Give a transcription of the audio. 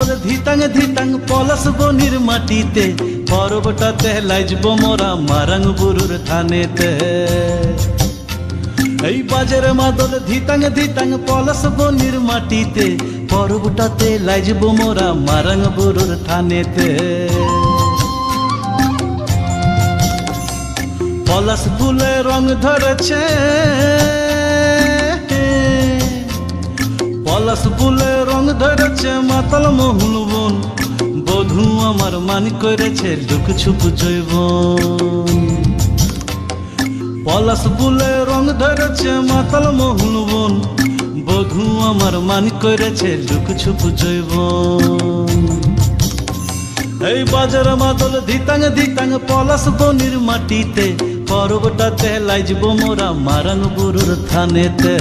মাদল ধিতাং ধিতাং পলাশ বনির মাটিতে পরবটাতে লাইজব মোরা মারাং বুরুর থানেতে এই বাজের মাদল ধিতাং ধিতাং পলাশ বনির মাটিতে পরবটাতে লাইজব মোরা মারাং বুরুর থানেতে পলাশ ফুলে রং ধরেছে পলাশ ফুলে রং ধরেছে মাতাল মহুল বন বধূ আমার মান করেছে লুক ছুপ জৈবন পলাশ ফুলে রং ধরেছে মাতাল মহুল বন বধূ আমার মান করেছে লুক ছুপ জৈবন এই বাজার মাদল ধিতাং ধিতাং পলাশ বনির মাটিতে পরবটাতে লাইজব মোরা মারাং বুরুর থানেতে